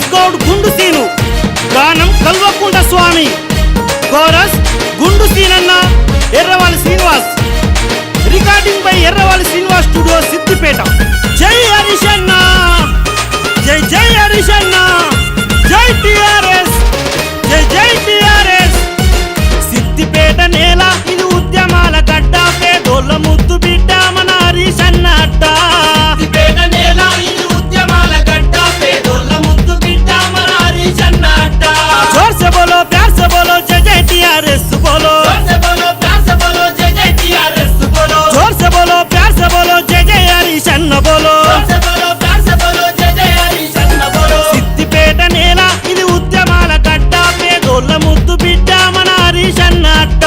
శ్రీనివాస్ గౌడ్ గుండు సీను, గానం కల్వకుంట స్వామి, కోరస్ గుండు సీనన్న, ఎర్రవాళ్ళ శ్రీనివాస్, రికార్డింగ్ బై ఎర్రవాళ్ళ శ్రీనివాస్ స్టూడియో సిద్దిపేట. జై హరీషన్న, జై జై హరీషన్న, జై టిఆర్ఎస్, జై జై టిఆర్ఎస్. సిద్దిపేట నేల ఇది ఉద్యమాల గడ్డ, పేదోళ్ళ ముద్దు బిడ్డ మన హరీషన్న అడ్డ. సిద్దిపేట నేల ఇది ఉద్యమాల గడ్డ, పేదోళ్ళ ముద్దు బిడ్డ మన హరీషన్న అడ్డ. जोर से बोलो, प्यार से बोलो, जय जय टीआरएस बोलो. जोर से बोलो, प्यार से बोलो, जय जय टीआरएस बोलो. जोर से बोलो, प्यार से बोलो, जय जय हरीशन्न बोलो. जोर से बोलो, प्यार से बोलो, जय जय हरीशन्न बोलो. సిద్దిపేట నేల ఇది ఉద్యమాల గడ్డ, పేదోళ్ళ ముద్దు బిడ్డ మన హరీషన్న అడ్డ.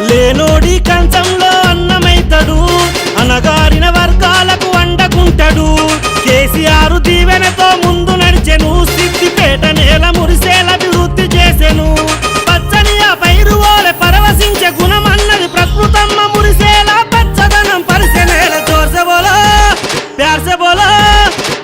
లేనోడి కంచంలో అన్నమైతడు, అనగారిన వర్గాలకు అండకుంటడు. కేసీఆర్ దీవెనతో ముందు నడిచెను, సిద్దిపేట నేల మురిసేల అభివృద్ధి చేసెను. పచ్చని ఆ పైరు ఓలె పరవశించే గుణమన్నది ప్రకృతమ్మ, మురిసేల పచ్చదనం పరిసె నేల. జోర్ సే బోలో, ప్యార్ సే బోలో,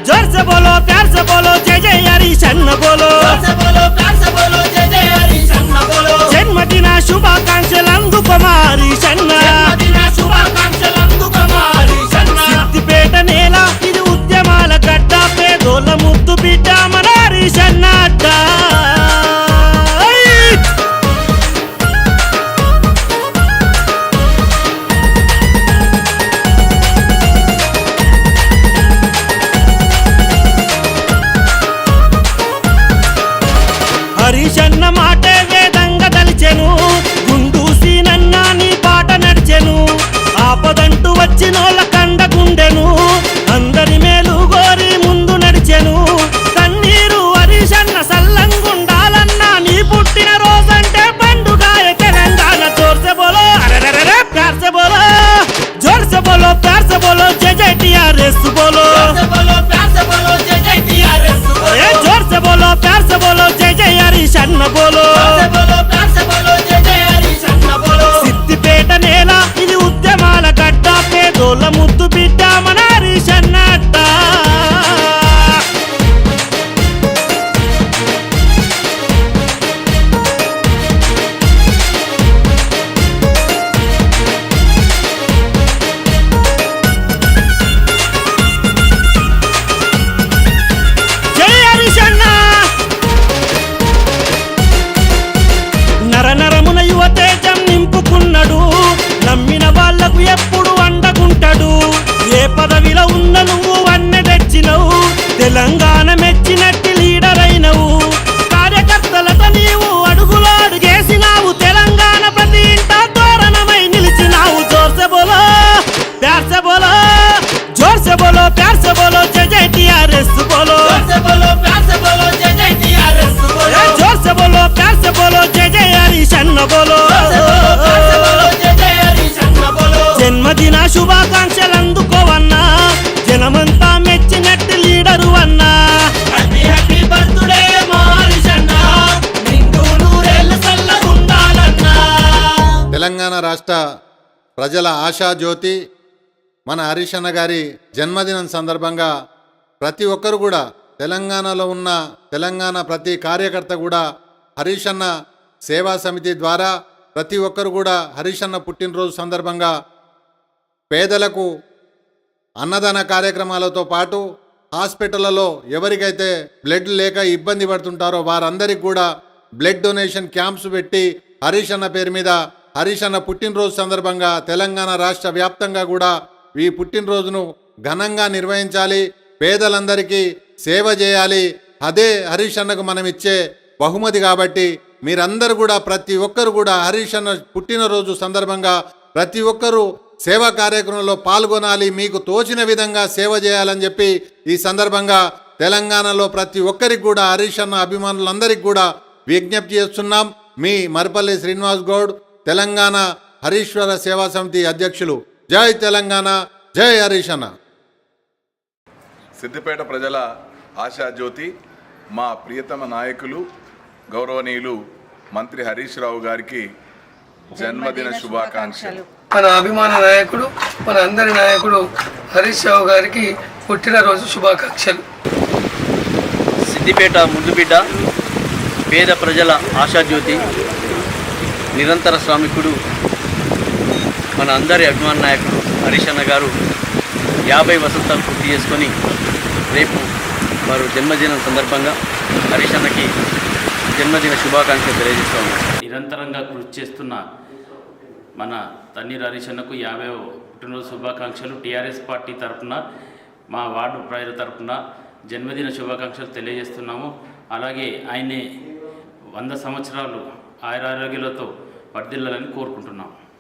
జోర్ సే బోలో, ప్యార్ సే బోలో, జై జై హరీషన్న బోలో. जोर से बोलो, प्यार से बोलो, जय जय हरीशन्न बोलो. జన్మదిన శుభాకాంక్షలు అందుకో మా హరీషన్న. జన్మదిన శుభాకాంక్షలు అందుకో మా హరీషన్న. సిద్దిపేట నేల ఇది ఉద్యమాల గడ్డ, పేదోళ్ళ ముద్దు బిడ్డ మన హరీషన్న అడ్డ. హరీషన్న మాటే వేదంగా దలిచెను, గుండు సీనన్న నీ పాట నడిచెను. ఆపదంటూ వచ్చినోళ్ళ కండగుండెను, అందరి మేలు గోరి ముందు నడిచెను. కన్నీరు హరీషన్న సల్లంగుండాలన్న, నీ పుట్టిన రోజంటే పండుగాయ తెలంగాణ. జోర్ సే బోలో, అరెరెరె ప్యార్ సే బోలో, జోర్ సే బోలో, ప్యార్ సే బోలో, జై జై టిఆర్ఎస్ బోలో. जोर से बोलो, प्यार से बोलो, जय जय टीआरएस बोलो. ఏ జోర్ సే బోలో, ప్యార్ సే బోలో, జై జై హరీషన్న బోలో. जोर से बोलो, प्यार से बोलो, जय जय हरीशन्न बोलो. సిద్దిపేట నేల ఇది ఉద్యమాల గడ్డ, పేదోళ్ళ ముద్దు బిడ్డ మన హరీషన్న అడ్డ. జై హరీషన్న. నరనరమున యువతేజం నింపుకున్నాడు, నమ్మిన వాళ్లకు ఎప్పుడు అండగుంటాడు. ఏ పదవిలో ఉన్న నువ్వు అన్నె తెచ్చినవు, తెలంగాణ మెచ్చినట్టి లీడర్ అయినవు. కార్యకర్తలతో నీవు అడుగులో అడుగేసినావు, తెలంగాణ ప్రతి ఇంట తోరణమై నిలిచినావు. జోర్ సే బోలో, ప్యార్ సే బోలో, జోర్ సే బోలో, ప్యార్ సే బోలో, జై జై టిఆర్ఎస్ బోలో. जोर से बोलो, प्यार से बोलो, जय जय टीआरएस बोलो. जोर से बोलो, प्यार से बोलो, जय जय हरीशन्न बोलो. जोर से बोलो, प्यार से बोलो, जय जय हरीशन्न बोलो. జన్మదిన శుభాకాంక్షలు అందుకోవన్నా, జనమంతా మెచ్చినట్టు లీడరు అన్నా. హ్యాపీ హ్యాపీ బర్త్డే మా హరీషన్న, నిండు నూరేళ్లు చల్లగుండాలన్నా. తెలంగాణ రాష్ట్ర ప్రజల ఆశాజ్యోతి మన హరీషన్న గారి జన్మదినం సందర్భంగా ప్రతి ఒక్కరు కూడా, తెలంగాణలో ఉన్న తెలంగాణ ప్రతి కార్యకర్త కూడా హరీషన్న సేవా సమితి ద్వారా ప్రతి ఒక్కరు కూడా హరీషన్న పుట్టినరోజు సందర్భంగా పేదలకు అన్నదాన కార్యక్రమాలతో పాటు హాస్పిటళ్లలో ఎవరికైతే బ్లడ్ లేక ఇబ్బంది పడుతుంటారో వారందరికీ కూడా బ్లడ్ డొనేషన్ క్యాంప్స్ పెట్టి హరీషన్న పేరు మీద హరీషన్న పుట్టినరోజు సందర్భంగా తెలంగాణ రాష్ట్ర వ్యాప్తంగా కూడా ఈ పుట్టినరోజును ఘనంగా నిర్వహించాలి, పేదలందరికీ సేవ చేయాలి. అదే హరీషన్నకు మనం ఇచ్చే బహుమతి. కాబట్టి మీరందరూ కూడా ప్రతి ఒక్కరు కూడా హరీషన్న పుట్టినరోజు సందర్భంగా ప్రతి ఒక్కరూ సేవా కార్యక్రమంలో పాల్గొనాలి, మీకు తోచిన విధంగా సేవ చేయాలని చెప్పి ఈ సందర్భంగా తెలంగాణలో ప్రతి ఒక్కరికి కూడా హరీషన్న అభిమానులందరికీ కూడా విజ్ఞప్తి చేస్తున్నాం. మీ మర్పల్లి శ్రీనివాస్ గౌడ్, తెలంగాణ హరీశ్వర సేవా సమితి అధ్యక్షులు. జై తెలంగాణ, జై హరీషన్న. సిద్దిపేట ప్రజల ఆశాజ్యోతి మా ప్రియతమ నాయకులు గౌరవనీయులు మంత్రి హరీష్ రావు గారికి జన్మదిన శుభాకాంక్షలు. మన అభిమాన నాయకుడు, మన అందరి నాయకుడు హరీష్ రావు గారికి పుట్టినరోజు శుభాకాంక్షలు. సిద్దిపేట ముద్దుబిడ్డ, పేద ప్రజల ఆశాజ్యోతి, నిరంతర శ్రామికుడు, మన అందరి అభిమాన నాయకుడు హరీష్ అన్న గారు 50 వసంతాలు పూర్తి చేసుకొని రేపు వారు జన్మదినం సందర్భంగా హరీష్ అన్నకి జన్మదిన శుభాకాంక్షలు తెలియజేస్తూ ఉన్నాం. నిరంతరంగా కృషి చేస్తున్న మన తన్నీర్ హరీష్ అన్నకు 50వ పుట్టినరోజు శుభాకాంక్షలు. టీఆర్ఎస్ పార్టీ తరఫున, మా వార్డు ప్రజల తరఫున జన్మదిన శుభాకాంక్షలు తెలియజేస్తున్నాము. అలాగే ఆయన్ని 100 సంవత్సరాలు ఆయురారోగ్యాలతో వర్ధిల్లాలని కోరుకుంటున్నాం.